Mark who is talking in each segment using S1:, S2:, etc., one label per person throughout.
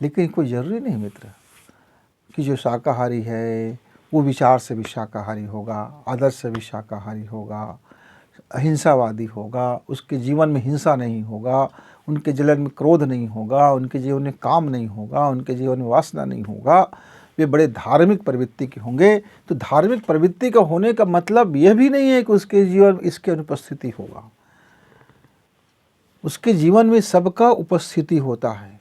S1: लेकिन कोई ज़रूरी नहीं मित्र कि जो शाकाहारी है वो विचार से भी शाकाहारी होगा, आदर्श से भी शाकाहारी होगा, अहिंसावादी होगा, उसके जीवन में हिंसा नहीं होगा, उनके जीवन में क्रोध नहीं होगा, उनके जीवन में काम नहीं होगा, उनके जीवन में वासना नहीं होगा, वे बड़े धार्मिक प्रवृत्ति के होंगे। तो धार्मिक प्रवृत्ति का होने का मतलब यह भी नहीं है कि उसके जीवन में इसकी अनुपस्थिति होगा। उसके जीवन में सबका उपस्थिति होता है।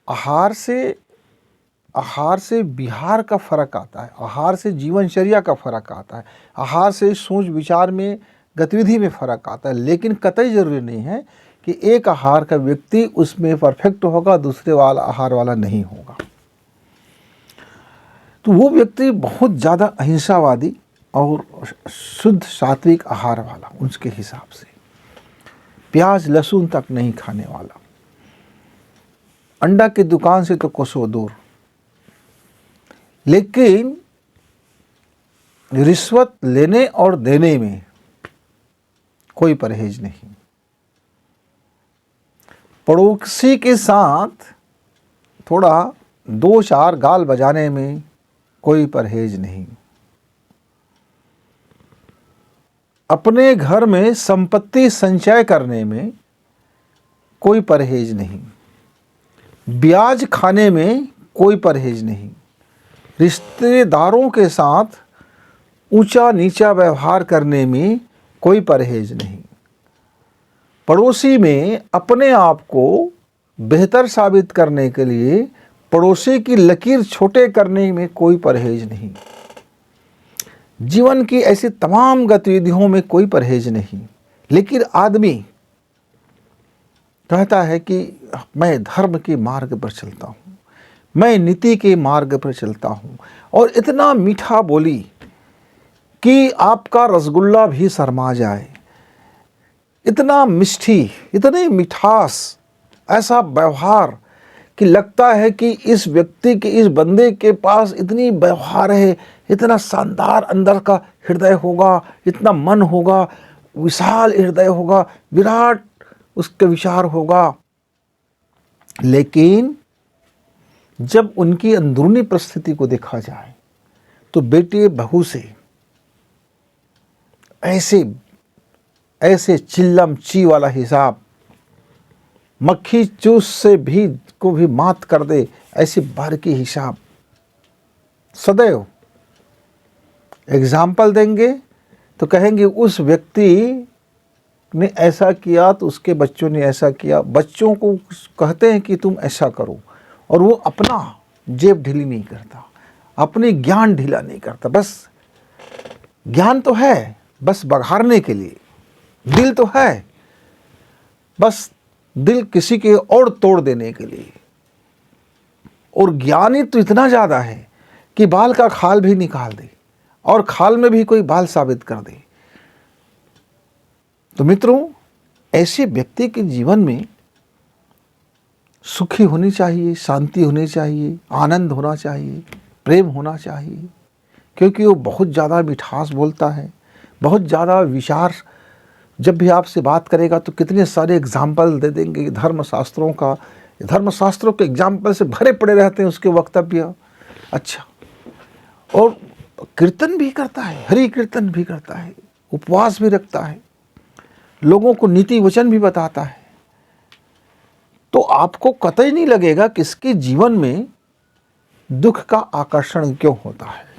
S1: आहार से विहार का फर्क आता है, आहार से जीवनचर्या का फर्क आता है, आहार से सोच विचार में गतिविधि में फर्क आता है। लेकिन कतई ज़रूरी नहीं है कि एक आहार का व्यक्ति उसमें परफेक्ट होगा, दूसरे वाला आहार वाला नहीं होगा। तो वो व्यक्ति बहुत ज़्यादा अहिंसावादी और शुद्ध सात्विक आहार वाला, उसके हिसाब से प्याज लहसुन तक नहीं खाने वाला, अंडा की दुकान से तो कोसों दूर, लेकिन रिश्वत लेने और देने में कोई परहेज नहीं, पड़ोसी के साथ थोड़ा दो चार गाल बजाने में कोई परहेज नहीं, अपने घर में संपत्ति संचय करने में कोई परहेज नहीं, ब्याज खाने में कोई परहेज नहीं, रिश्तेदारों के साथ ऊंचा नीचा व्यवहार करने में कोई परहेज नहीं, पड़ोसी में अपने आप को बेहतर साबित करने के लिए पड़ोसी की लकीर छोटे करने में कोई परहेज नहीं, जीवन की ऐसी तमाम गतिविधियों में कोई परहेज नहीं। लेकिन आदमी कहता है कि मैं धर्म के मार्ग पर चलता हूँ, मैं नीति के मार्ग पर चलता हूँ, और इतना मीठा बोली कि आपका रसगुल्ला भी शर्मा जाए, इतना मिष्टी, इतनी मिठास, ऐसा व्यवहार कि लगता है कि इस व्यक्ति के, इस बंदे के पास इतनी व्यवहार है, इतना शानदार अंदर का हृदय होगा, इतना मन होगा, विशाल हृदय होगा, विराट उसके विचार होगा। लेकिन जब उनकी अंदरूनी परिस्थिति को देखा जाए तो बेटे बहू से ऐसे चिल्लम ची वाला हिसाब, मक्खी चूस से भी को भी मात कर दे ऐसी बारीकी हिसाब, सदैव एग्जाम्पल देंगे तो कहेंगे उस व्यक्ति ने ऐसा किया तो उसके बच्चों ने ऐसा किया, बच्चों को कहते हैं कि तुम ऐसा करो, और वो अपना जेब ढीली नहीं करता, अपनी ज्ञान ढीला नहीं करता। बस ज्ञान तो है, बस बघारने के लिए, दिल तो है, बस दिल किसी के और तोड़ देने के लिए, और ज्ञानी तो इतना ज़्यादा है कि बाल का खाल भी निकाल दे और खाल में भी कोई बाल साबित कर दे। तो मित्रों, ऐसे व्यक्ति के जीवन में सुखी होनी चाहिए, शांति होनी चाहिए, आनंद होना चाहिए, प्रेम होना चाहिए, क्योंकि वो बहुत ज़्यादा मिठास बोलता है, बहुत ज़्यादा विचार, जब भी आपसे बात करेगा तो कितने सारे एग्जाम्पल दे देंगे धर्मशास्त्रों का, धर्मशास्त्रों के एग्जाम्पल से भरे पड़े रहते हैं उसके वक्तव्य। अच्छा, और कीर्तन भी करता है, हरि कीर्तन भी करता है, उपवास भी रखता है, लोगों को नीति वचन भी बताता है। तो आपको कतई नहीं लगेगा कि इसके जीवन में दुख का आकर्षण क्यों होता है।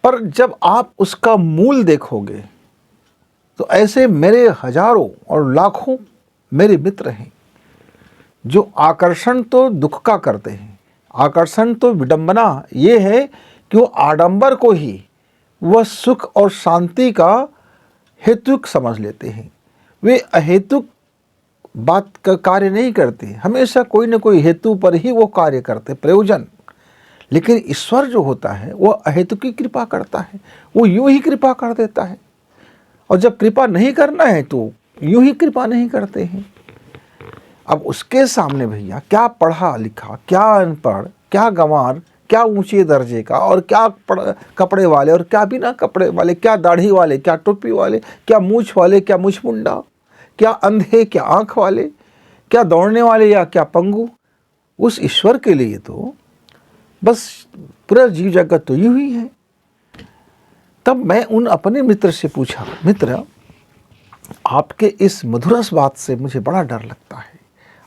S1: पर जब आप उसका मूल देखोगे तो ऐसे मेरे हजारों और लाखों मेरे मित्र हैं जो आकर्षण तो दुख का करते हैं। आकर्षण तो विडंबना ये है कि वो आडंबर को ही वह सुख और शांति का हेतुक समझ लेते हैं। वे अहेतुक बात का कार्य नहीं करते, हमेशा कोई न कोई हेतु पर ही वो कार्य करते, प्रयोजन। लेकिन ईश्वर जो होता है वो अहेतुक की कृपा करता है, वो यूं ही कृपा कर देता है, और जब कृपा नहीं करना है तो यूं ही कृपा नहीं करते हैं। अब उसके सामने भैया क्या पढ़ा लिखा, क्या अनपढ़, क्या गंवार, क्या ऊंचे दर्जे का, और क्या कपड़े वाले और क्या बिना कपड़े वाले, क्या दाढ़ी वाले, क्या टोपी वाले, क्या मूछ वाले, क्या मूछ मुंडा, क्या अंधे, क्या आँख वाले, क्या दौड़ने वाले या क्या पंगु, उस ईश्वर के लिए तो बस पूरा जीव जगत तो यूं ही है। तब मैं उन अपने मित्र से पूछा, मित्र आपके इस मधुरस बात से मुझे बड़ा डर लगता है।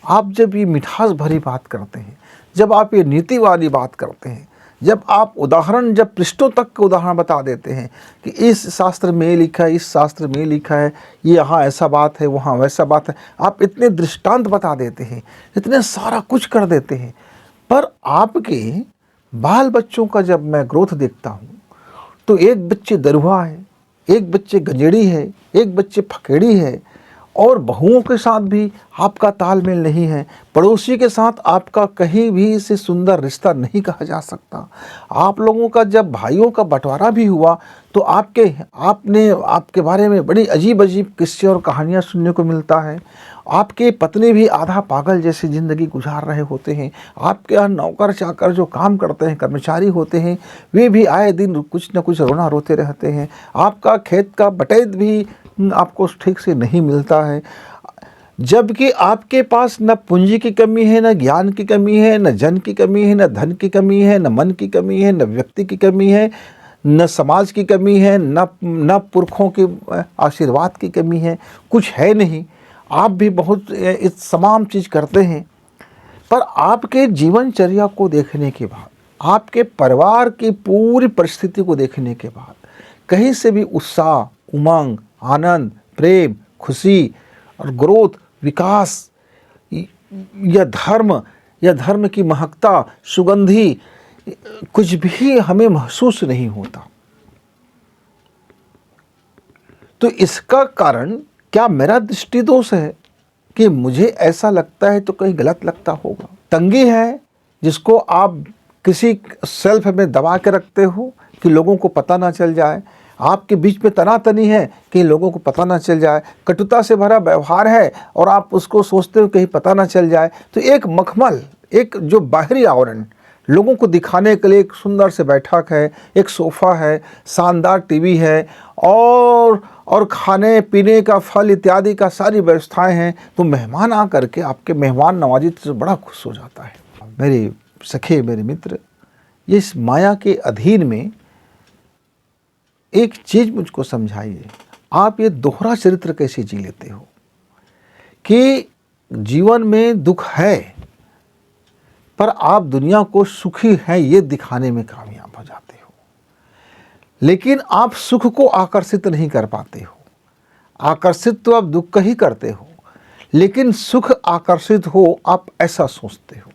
S1: आप जब ये मिठास भरी बात करते हैं, जब आप ये नीति वाली बात करते हैं, जब आप उदाहरण, जब पृष्ठों तक के उदाहरण बता देते हैं कि इस शास्त्र में लिखा है, इस शास्त्र में लिखा है, ये यहाँ ऐसा बात है, वहाँ वैसा बात है, आप इतने दृष्टांत बता देते हैं, इतने सारा कुछ कर देते हैं, पर आपके बाल बच्चों का जब मैं ग्रोथ देखता हूँ तो एक बच्चे दरुआ है, एक बच्चे गंजेड़ी है, एक बच्चे फकेड़ी है, और बहुओं के साथ भी आपका तालमेल नहीं है। पड़ोसी के साथ आपका कहीं भी से सुंदर रिश्ता नहीं कहा जा सकता। आप लोगों का जब भाइयों का बंटवारा भी हुआ तो आपके बारे में बड़ी अजीब अजीब किस्से और कहानियाँ सुनने को मिलता है। आपके पत्नी भी आधा पागल जैसी ज़िंदगी गुजार रहे होते हैं। आपके यहाँ नौकर चाकर जो काम करते हैं, कर्मचारी होते हैं, वे भी आए दिन कुछ न कुछ रोना रोते रहते हैं। आपका खेत का बटेद भी आपको ठीक से नहीं मिलता है, जबकि आपके पास न पूंजी की कमी है, न ज्ञान की कमी है, न जन की कमी है, न धन की कमी है, न मन की कमी है, न व्यक्ति की कमी है, न समाज की कमी है, न पुरखों के आशीर्वाद की कमी है, कुछ है नहीं। आप भी बहुत इस तमाम चीज़ करते हैं, पर आपके जीवनचर्या को देखने के बाद, आपके परिवार की पूरी परिस्थिति को देखने के बाद कहीं से भी उत्साह, उमंग, आनंद, प्रेम, खुशी और ग्रोथ, विकास या धर्म की महकता, सुगंधी, कुछ भी हमें महसूस नहीं होता। तो इसका कारण क्या मेरा दृष्टि दोष है कि मुझे ऐसा लगता है तो कहीं गलत लगता होगा? तंगी है जिसको आप किसी सेल्फ में दबा के रखते हो कि लोगों को पता ना चल जाए। आपके बीच में तनातनी है कि लोगों को पता ना चल जाए। कटुता से भरा व्यवहार है और आप उसको सोचते हो कहीं पता ना चल जाए। तो एक मखमल, एक जो बाहरी आवरण लोगों को दिखाने के लिए, एक सुंदर से बैठक है, एक सोफ़ा है, शानदार टीवी है और खाने पीने का फल इत्यादि का सारी व्यवस्थाएं हैं, तो मेहमान आकर के आपके मेहमान नवाजी से बड़ा खुश हो जाता है। मेरे सखे, मेरे मित्र, ये इस माया के अधीन में एक चीज़ मुझको समझाइए, आप ये दोहरा चरित्र कैसे जी लेते हो कि जीवन में दुख है पर आप दुनिया को सुखी हैं ये दिखाने में कामयाब हो जाते हो, लेकिन आप सुख को आकर्षित नहीं कर पाते हो। आकर्षित तो आप दुख का ही करते हो, लेकिन सुख आकर्षित हो आप ऐसा सोचते हो।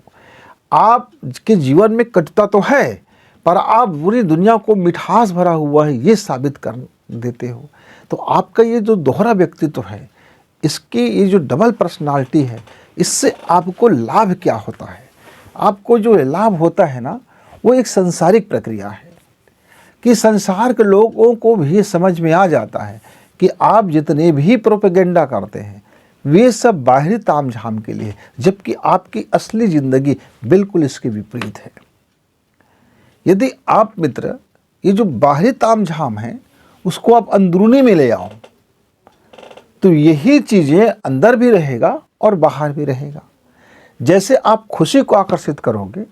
S1: आपके जीवन में कटुता तो है पर आप पूरी दुनिया को मिठास भरा हुआ है ये साबित कर देते हो। तो आपका ये जो दोहरा व्यक्तित्व है, इसकी ये जो डबल पर्सनालिटी है, इससे आपको लाभ क्या होता है? आपको जो लाभ होता है ना, वो एक सांसारिक प्रक्रिया है कि संसार के लोगों को भी समझ में आ जाता है कि आप जितने भी प्रोपेगेंडा करते हैं वे सब बाहरी तामझाम के लिए, जबकि आपकी असली ज़िंदगी बिल्कुल इसके विपरीत है। यदि आप मित्र ये जो बाहरी तामझाम है उसको आप अंदरूनी में ले आओ तो यही चीज़ें अंदर भी रहेगा और बाहर भी रहेगा। जैसे आप खुशी को आकर्षित करोगे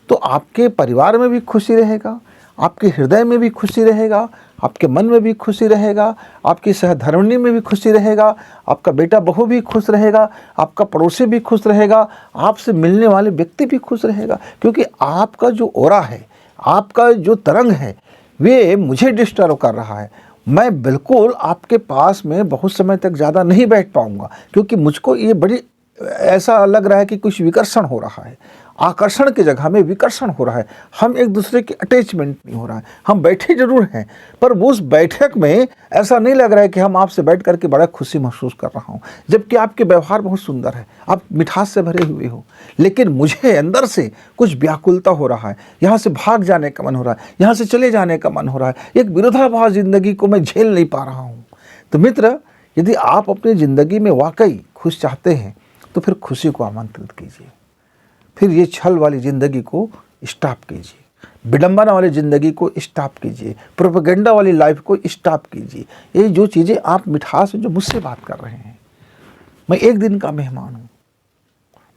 S1: तो आपके परिवार में भी खुशी रहेगा, आपके हृदय में भी खुशी रहेगा, आपके मन में भी खुशी रहेगा, आपकी सहधर्मिणी में भी खुशी रहेगा, आपका बेटा बहू भी खुश रहेगा, आपका पड़ोसी भी खुश रहेगा, आपसे मिलने वाले व्यक्ति भी खुश रहेगा, क्योंकि आपका जो ओरा है, आपका जो तरंग है, वे मुझे डिस्टर्ब कर रहा है। मैं बिल्कुल आपके पास में बहुत समय तक ज़्यादा नहीं बैठ पाऊंगा, क्योंकि मुझको ये बड़ी ऐसा लग रहा है कि कुछ विकर्षण हो रहा है। आकर्षण की जगह में विकर्षण हो रहा है। हम एक दूसरे के अटैचमेंट नहीं हो रहा है। हम बैठे जरूर हैं पर उस बैठक में ऐसा नहीं लग रहा है कि हम आपसे बैठ करके बड़ा खुशी महसूस कर रहा हूँ, जबकि आपके व्यवहार बहुत सुंदर है, आप मिठास से भरे हुए हो, लेकिन मुझे अंदर से कुछ व्याकुलता हो रहा है। यहाँ से भाग जाने का मन हो रहा है, यहाँ से चले जाने का मन हो रहा है। एक विरोधाभास जिंदगी को मैं झेल नहीं पा रहा हूँ। तो मित्र, यदि आप अपनी ज़िंदगी में वाकई खुश चाहते हैं तो फिर खुशी को आमंत्रित कीजिए, फिर ये छल वाली ज़िंदगी को स्टॉप कीजिए, विडंबना वाली ज़िंदगी को स्टॉप कीजिए, प्रोपेगेंडा वाली लाइफ को स्टॉप कीजिए। ये जो चीज़ें आप मिठास में जो मुझसे बात कर रहे हैं मैं एक दिन का मेहमान हूँ,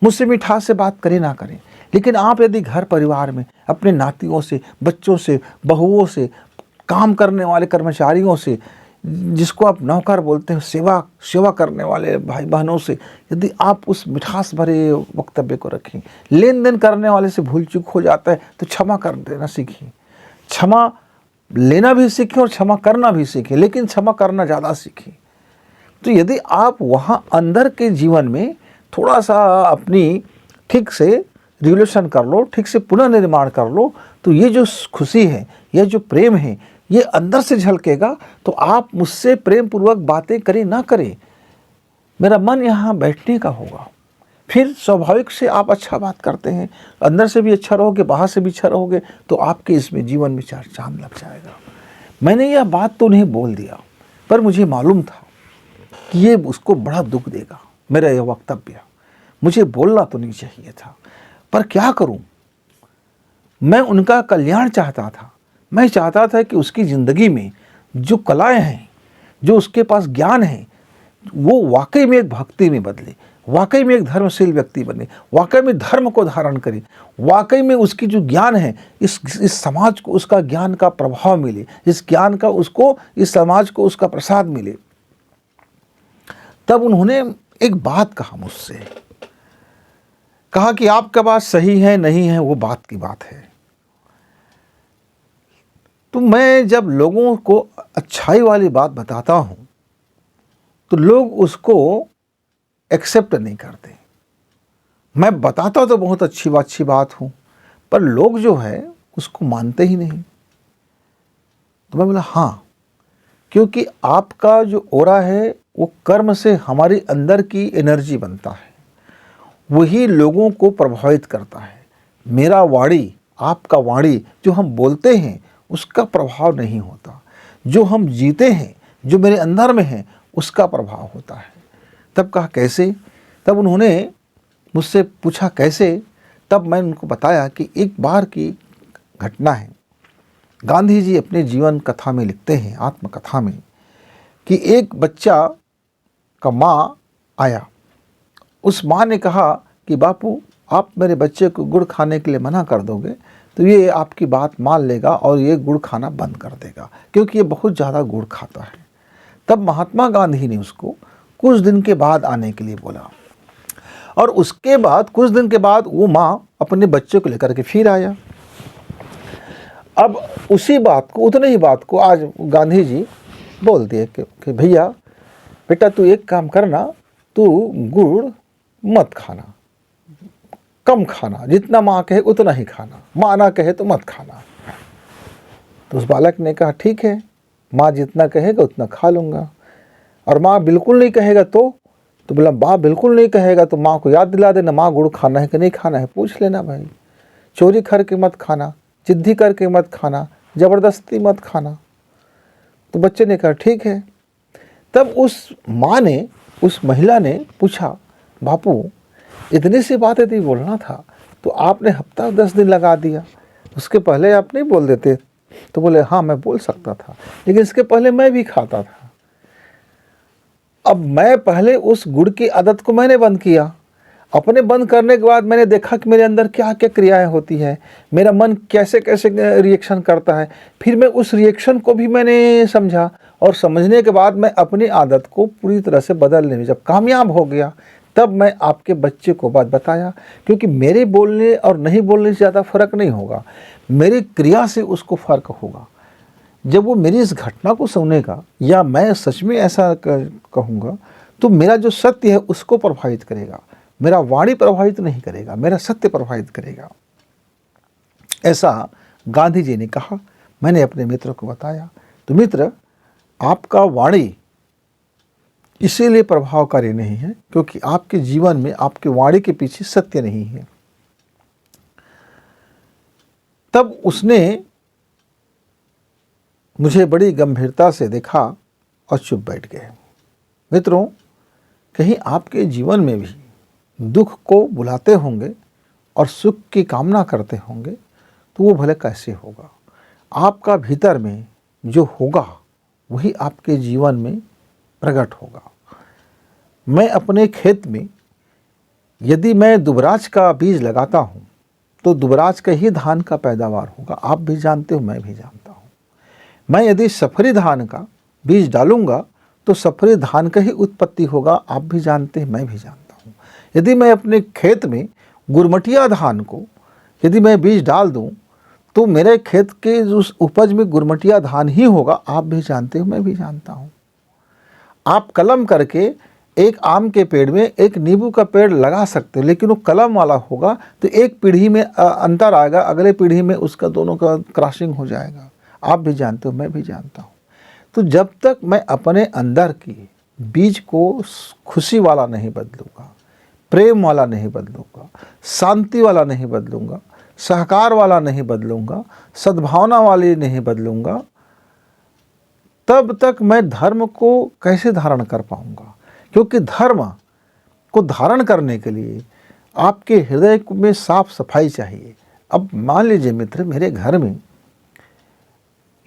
S1: मुझसे मिठास से बात करें ना करें, लेकिन आप यदि घर परिवार में अपने नातियों से, बच्चों से, बहुओं से, काम करने वाले कर्मचारियों से, जिसको आप नौकर बोलते हो, सेवा करने वाले भाई बहनों से, यदि आप उस मिठास भरे वक्तव्य को रखें, लेन देन करने वाले से भूल चूक हो जाता है तो क्षमा कर देना सीखें। क्षमा लेना भी सीखें और क्षमा करना भी सीखें, लेकिन क्षमा करना ज़्यादा सीखें। तो यदि आप वहाँ अंदर के जीवन में थोड़ा सा अपनी ठीक से रिवोल्यूशन कर लो, ठीक से पुनर्निर्माण कर लो, तो ये जो खुशी है, ये जो प्रेम है, ये अंदर से झलकेगा। तो आप मुझसे प्रेम पूर्वक बातें करें ना करें, मेरा मन यहाँ बैठने का होगा। फिर स्वाभाविक से आप अच्छा बात करते हैं, अंदर से भी अच्छा रहोगे, बाहर से भी अच्छा रहोगे, तो आपके इसमें जीवन में चार चांद लग जाएगा। मैंने यह बात तो नहीं बोल दिया, पर मुझे मालूम था कि ये उसको बड़ा दुख देगा, मेरा यह वक्तव्य मुझे बोलना तो नहीं चाहिए था, पर क्या करूं, मैं उनका कल्याण चाहता था। मैं चाहता था कि उसकी ज़िंदगी में जो कलाएं हैं, जो उसके पास ज्ञान है, वो वाकई में एक भक्ति में बदले, वाकई में एक धर्मशील व्यक्ति बने, वाकई में धर्म को धारण करे, वाकई में उसकी जो ज्ञान है इस समाज को उसका ज्ञान का प्रभाव मिले, इस ज्ञान का उसको, इस समाज को उसका प्रसाद मिले। तब उन्होंने एक बात कहा मुझसे, कहा कि आपका बात सही है नहीं है वो बात की बात है। तो मैं जब लोगों को अच्छाई वाली बात बताता हूं तो लोग उसको एक्सेप्ट नहीं करते। मैं बताता तो बहुत अच्छी बात हूं, पर लोग जो है उसको मानते ही नहीं। तो मैं बोला हाँ, क्योंकि आपका जो ओरा है वो कर्म से हमारी अंदर की एनर्जी बनता है, वही लोगों को प्रभावित करता है। मेरा वाणी, आपका वाणी जो हम बोलते हैं उसका प्रभाव नहीं होता, जो हम जीते हैं, जो मेरे अंदर में है उसका प्रभाव होता है। तब कहा कैसे? तब उन्होंने मुझसे पूछा कैसे? तब मैं उनको बताया कि एक बार की घटना है। गांधी जी अपने जीवन कथा में लिखते हैं, आत्मकथा में, कि एक बच्चा का माँ आया। उस माँ ने कहा कि बापू आप मेरे बच्चे को गुड़ खाने के लिए मना कर दोगे तो ये आपकी बात मान लेगा और ये गुड़ खाना बंद कर देगा, क्योंकि ये बहुत ज़्यादा गुड़ खाता है। तब महात्मा गांधी ने उसको कुछ दिन के बाद आने के लिए बोला, और उसके बाद कुछ दिन के बाद वो माँ अपने बच्चे को लेकर के फिर आया। अब उसी बात को, उतने ही बात को आज गांधी जी बोल दिए कि भैया बेटा तू एक काम करना, तू गुड़ मत खाना, कम खाना, जितना माँ कहे उतना ही खाना, माँ ना कहे तो मत खाना। तो उस बालक ने कहा ठीक है, माँ जितना कहेगा उतना खा लूँगा। और माँ बिल्कुल नहीं कहेगा तो बोला माँ बिल्कुल नहीं कहेगा तो माँ को याद दिला देना, माँ गुड़ खाना है कि नहीं खाना है पूछ लेना भाई, चोरी करके मत खाना, जिद्दी करके मत खाना, ज़बरदस्ती मत खाना। तो बच्चे ने कहा ठीक है। तब उस माँ ने, उस महिला ने पूछा बापू इतनी सी बात यदि बोलना था तो आपने हफ्ता 10 दिन लगा दिया, उसके पहले आप नहीं बोल देते? तो बोले हाँ मैं बोल सकता था, लेकिन इसके पहले मैं भी खाता था। अब मैं पहले उस गुड़ की आदत को मैंने बंद किया, अपने बंद करने के बाद मैंने देखा कि मेरे अंदर क्या क्या क्रियाएं होती है, मेरा मन कैसे कैसे रिएक्शन करता है। फिर मैं उस रिएक्शन को भी मैंने समझा, और समझने के बाद मैं अपनी आदत को पूरी तरह से बदलने में जब कामयाब हो गया, तब मैं आपके बच्चे को बात बताया। क्योंकि मेरे बोलने और नहीं बोलने से ज़्यादा फर्क नहीं होगा, मेरी क्रिया से उसको फ़र्क होगा। जब वो मेरी इस घटना को सुनेगा या मैं सच में ऐसा कहूँगा तो मेरा जो सत्य है उसको प्रभावित करेगा, मेरा वाणी प्रभावित नहीं करेगा, मेरा सत्य प्रभावित करेगा। ऐसा गांधी जी ने कहा। मैंने अपने मित्र को बताया, तो मित्र आपका वाणी इसीलिए प्रभावकारी नहीं है क्योंकि आपके जीवन में आपके वाणी के पीछे सत्य नहीं है। तब उसने मुझे बड़ी गंभीरता से देखा और चुप बैठ गए। मित्रों, कहीं आपके जीवन में भी दुख को बुलाते होंगे और सुख की कामना करते होंगे तो वो भले कैसे होगा? आपका भीतर में जो होगा वही आपके जीवन में प्रकट होगा। मैं अपने खेत में यदि मैं दुबराज का बीज लगाता हूँ तो दुबराज का ही धान का पैदावार होगा। आप भी जानते हो, मैं भी जानता हूँ। मैं यदि सफरी धान का बीज डालूंगा तो सफरी धान का ही उत्पत्ति होगा। आप भी जानते हैं, मैं भी जानता हूँ। यदि मैं अपने खेत में गुरमटिया धान को यदि मैं बीज डाल दूँ तो मेरे खेत के उस उपज में गुरमटिया धान ही होगा। आप भी जानते हो, मैं भी जानता हूँ। आप कलम करके एक आम के पेड़ में एक नींबू का पेड़ लगा सकते हो, लेकिन वो कलम वाला होगा तो एक पीढ़ी में अंतर आएगा, अगले पीढ़ी में उसका दोनों का क्रॉसिंग हो जाएगा। आप भी जानते हो, मैं भी जानता हूँ। तो जब तक मैं अपने अंदर की बीज को खुशी वाला नहीं बदलूंगा, प्रेम वाला नहीं बदलूंगा, शांति वाला नहीं बदलूंगा, सहकार वाला नहीं बदलूंगा, सद्भावना वाली नहीं बदलूंगा, तब तक मैं धर्म को कैसे धारण कर पाऊंगा? क्योंकि धर्म को धारण करने के लिए आपके हृदय में साफ सफाई चाहिए। अब मान लीजिए मित्र, मेरे घर में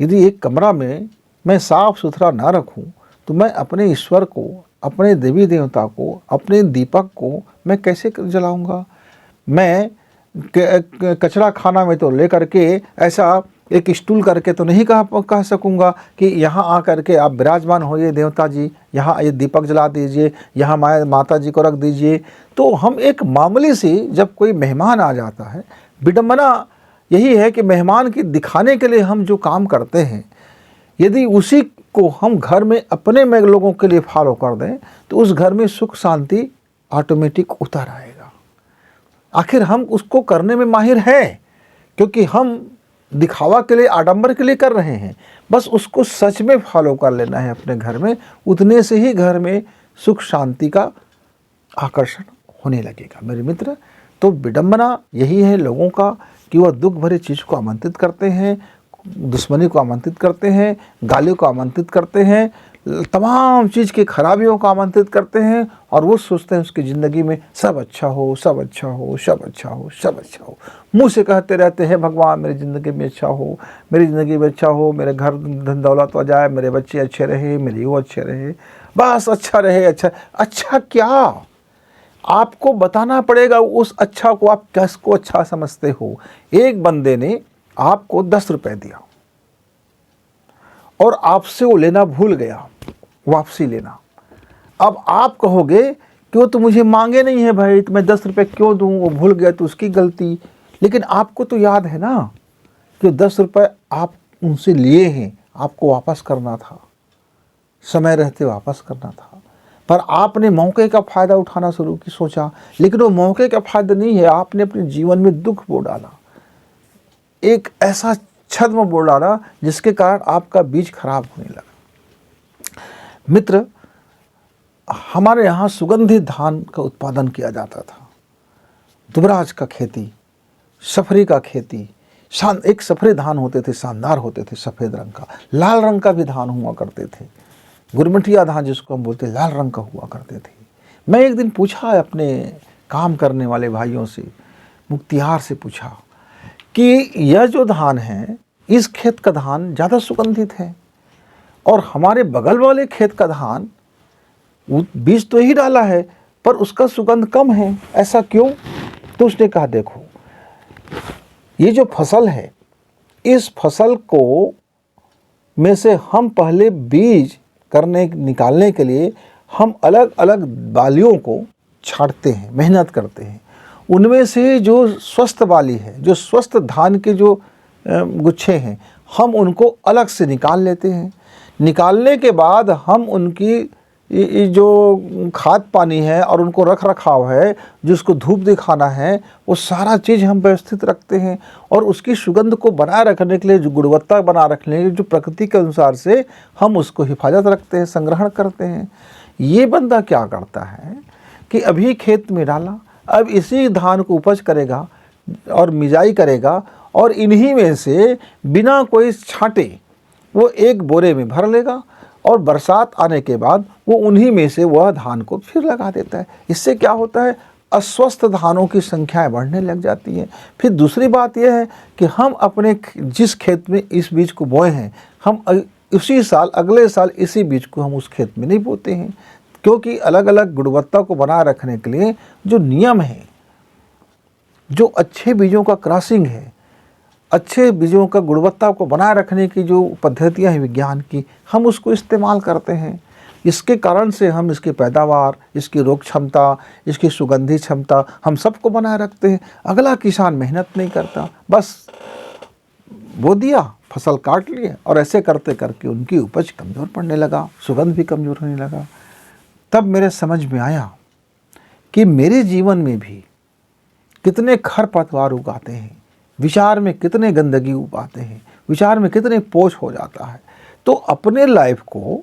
S1: यदि एक कमरा में मैं साफ सुथरा ना रखूं तो मैं अपने ईश्वर को, अपने देवी देवता को, अपने दीपक को मैं कैसे जलाऊंगा? मैं कचरा खाना में तो ले करके ऐसा एक स्टूल करके तो नहीं कह सकूंगा कि यहाँ आ करके आप विराजमान होइए देवता जी, यहाँ ये दीपक जला दीजिए, यहाँ माता जी को रख दीजिए। तो हम एक मामूली सी, जब कोई मेहमान आ जाता है, विडंबना यही है कि मेहमान की दिखाने के लिए हम जो काम करते हैं, यदि उसी को हम घर में अपने में लोगों के लिए फॉलो कर दें तो उस घर में सुख शांति ऑटोमेटिक उतर आएगा। आखिर हम उसको करने में माहिर हैं, क्योंकि हम दिखावा के लिए, आडंबर के लिए कर रहे हैं। बस उसको सच में फॉलो कर लेना है अपने घर में, उतने से ही घर में सुख शांति का आकर्षण होने लगेगा मेरे मित्र। तो विडंबना यही है लोगों का कि वह दुख भरी चीज़ को आमंत्रित करते हैं, दुश्मनी को आमंत्रित करते हैं, गालियों को आमंत्रित करते हैं, तमाम चीज़ की खराबियों को आमंत्रित करते हैं, और वो सोचते हैं उसकी ज़िंदगी में सब अच्छा हो, सब अच्छा हो, सब अच्छा हो, सब अच्छा हो। मुंह से कहते रहते हैं भगवान मेरी ज़िंदगी में अच्छा हो, मेरी ज़िंदगी में अच्छा हो, मेरे घर धन दौलत आ जाए, मेरे बच्चे अच्छे रहे, मेरे वो अच्छे रहे, बस अच्छा रहे। अच्छा अच्छा क्या? आपको बताना पड़ेगा उस अच्छा को आप किसको अच्छा समझते हो। एक बंदे ने आपको 10 रुपए दिया और आपसे वो लेना भूल गया, वापसी लेना। अब आप कहोगे कि वो तो मुझे मांगे नहीं है भाई, तो मैं 10 रुपये क्यों दूँ, वो भूल गया तो उसकी गलती। लेकिन आपको तो याद है ना कि 10 रुपये आप उनसे लिए हैं, आपको वापस करना था, समय रहते वापस करना था, पर आपने मौके का फ़ायदा उठाना शुरू की सोचा। लेकिन वो मौके का फ़ायदा नहीं है, आपने अपने जीवन में दुख बो डाला, एक ऐसा छद्म बो डाला जिसके कारण आपका बीज खराब होने लगा। मित्र, हमारे यहाँ सुगंधित धान का उत्पादन किया जाता था, दुबराज का खेती, सफरी का खेती। एक सफरी धान होते थे, शानदार होते थे, सफ़ेद रंग का, लाल रंग का भी धान हुआ करते थे, गुरमटिया धान जिसको हम बोलते लाल रंग का हुआ करते थे। मैं एक दिन पूछा अपने काम करने वाले भाइयों से, मुख्तियार से पूछा कि यह जो धान है, इस खेत का धान ज़्यादा सुगंधित है और हमारे बगल वाले खेत का धान बीज तो ही डाला है पर उसका सुगंध कम है, ऐसा क्यों? तो उसने कहा देखो, ये जो फसल है, इस फसल को में से हम पहले बीज निकालने के लिए हम अलग अलग बालियों को छांटते हैं, मेहनत करते हैं। उनमें से जो स्वस्थ बाली है, जो स्वस्थ धान के जो गुच्छे हैं, हम उनको अलग से निकाल लेते हैं। निकालने के बाद हम उनकी जो खाद पानी है और उनको रख रखाव है, जिसको धूप दिखाना है, वो सारा चीज़ हम व्यवस्थित रखते हैं। और उसकी सुगंध को बनाए रखने के लिए, जो गुणवत्ता बनाए रखने के लिए, जो प्रकृति के अनुसार से हम उसको हिफाजत रखते हैं, संग्रहण करते हैं। ये बंदा क्या करता है कि अभी खेत में डाला, अब इसी धान को उपज करेगा और मिजाई करेगा और इन्हीं में से बिना कोई छांटे वो एक बोरे में भर लेगा और बरसात आने के बाद वो उन्हीं में से वह धान को फिर लगा देता है। इससे क्या होता है, अस्वस्थ धानों की संख्याएं बढ़ने लग जाती हैं। फिर दूसरी बात यह है कि हम अपने जिस खेत में इस बीज को बोए हैं, हम उसी साल, अगले साल इसी बीज को हम उस खेत में नहीं बोते हैं। क्योंकि अलग अलग गुणवत्ता को बनाए रखने के लिए जो नियम है, जो अच्छे बीजों का क्रॉसिंग है, अच्छे बीजों का गुणवत्ता को बनाए रखने की जो पद्धतियां हैं विज्ञान की, हम उसको इस्तेमाल करते हैं। इसके कारण से हम इसकी पैदावार, इसकी रोग क्षमता, इसकी सुगंधी क्षमता, हम सबको बनाए रखते हैं। अगला किसान मेहनत नहीं करता, बस बो दिया, फसल काट लिए, और ऐसे करते करके उनकी उपज कमज़ोर पड़ने लगा, सुगंध भी कमज़ोर होने लगा। तब मेरे समझ में आया कि मेरे जीवन में भी कितने खरपतवार उगाते हैं, विचार में कितने गंदगी उगाते हैं, विचार में कितने पोष हो जाता है। तो अपने लाइफ को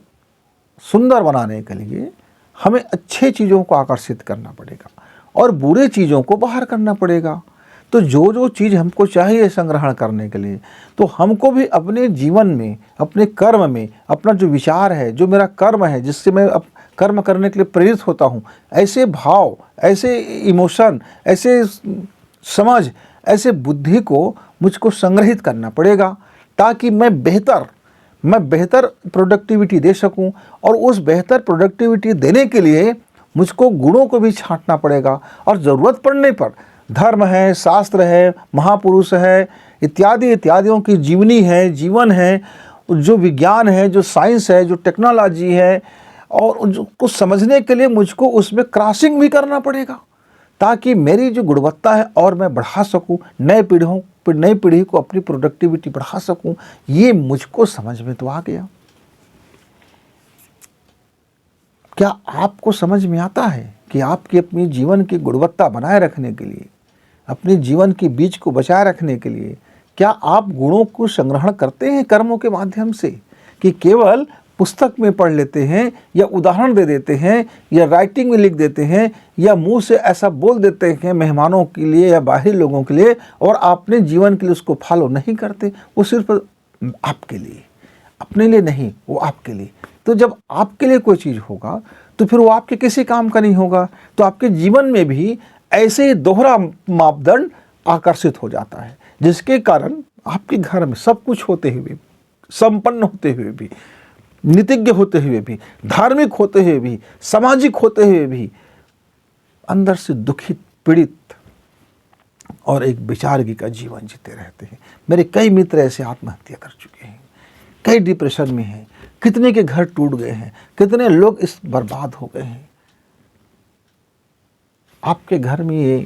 S1: सुंदर बनाने के लिए हमें अच्छे चीज़ों को आकर्षित करना पड़ेगा और बुरे चीज़ों को बाहर करना पड़ेगा। तो जो जो चीज़ हमको चाहिए संग्रहण करने के लिए, तो हमको भी अपने जीवन में, अपने कर्म में, अपना जो विचार है, जो मेरा कर्म है, जिससे मैं कर्म करने के लिए प्रेरित होता हूँ, ऐसे भाव, ऐसे इमोशन, ऐसे समझ, ऐसे बुद्धि को मुझको संग्रहित करना पड़ेगा, ताकि मैं बेहतर प्रोडक्टिविटी दे सकूं। और उस बेहतर प्रोडक्टिविटी देने के लिए मुझको गुणों को भी छांटना पड़ेगा, और ज़रूरत पड़ने पर धर्म है, शास्त्र है, महापुरुष है, इत्यादि इत्यादियों की जीवनी है, जीवन है, जो विज्ञान है, जो साइंस है, जो टेक्नोलॉजी है, और उनको समझने के लिए मुझको उसमें क्रॉसिंग भी करना पड़ेगा, ताकि मेरी जो गुणवत्ता है और मैं बढ़ा सकूं, नई पीढ़ी को अपनी प्रोडक्टिविटी बढ़ा सकूं। ये मुझको समझ में तो आ गया। क्या आपको समझ में आता है कि आपकी अपनी जीवन की गुणवत्ता बनाए रखने के लिए, अपने जीवन के बीज को बचाए रखने के लिए, क्या आप गुणों को संग्रहण करते हैं कर्मों के माध्यम से, कि केवल पुस्तक में पढ़ लेते हैं, या उदाहरण दे देते हैं, या राइटिंग में लिख देते हैं, या मुंह से ऐसा बोल देते हैं मेहमानों के लिए या बाहरी लोगों के लिए, और अपने जीवन के लिए उसको फॉलो नहीं करते? वो सिर्फ आपके लिए, अपने लिए नहीं, वो आपके लिए। तो जब आपके लिए कोई चीज़ होगा तो फिर वो आपके किसी काम का नहीं होगा। तो आपके जीवन में भी ऐसे ही दोहरा मापदंड आकर्षित हो जाता है, जिसके कारण आपके घर में सब कुछ होते हुए, संपन्न होते हुए भी, नीतिज्ञ होते हुए भी, धार्मिक होते हुए भी, सामाजिक होते हुए भी, अंदर से दुखित, पीड़ित और एक बेचारगी का जीवन जीते रहते हैं। मेरे कई मित्र ऐसे आत्महत्या कर चुके हैं, कई डिप्रेशन में हैं, कितने के घर टूट गए हैं, कितने लोग इस बर्बाद हो गए हैं। आपके घर में ये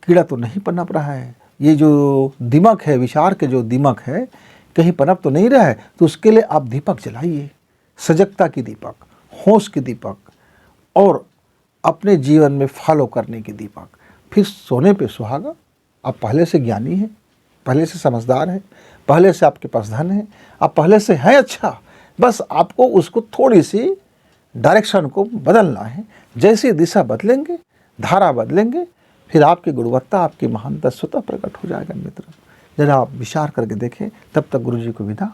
S1: कीड़ा तो नहीं पनप रहा है? ये जो दिमक है, विचार के जो दिमक है, कहीं पनप तो नहीं रहा है? तो उसके लिए आप दीपक जलाइए, सजगता की दीपक, होश की दीपक, और अपने जीवन में फॉलो करने की दीपक। फिर सोने पे सुहागा। आप पहले से ज्ञानी हैं, पहले से समझदार हैं, पहले से आपके पास धन है, आप पहले से हैं अच्छा, बस आपको उसको थोड़ी सी डायरेक्शन को बदलना है। जैसे दिशा बदलेंगे, धारा बदलेंगे, फिर आपकी गुणवत्ता, आपकी महानता स्वतः प्रकट हो जाएगा। मित्र, जरा आप विचार करके देखें। तब तक गुरु जी को विदा।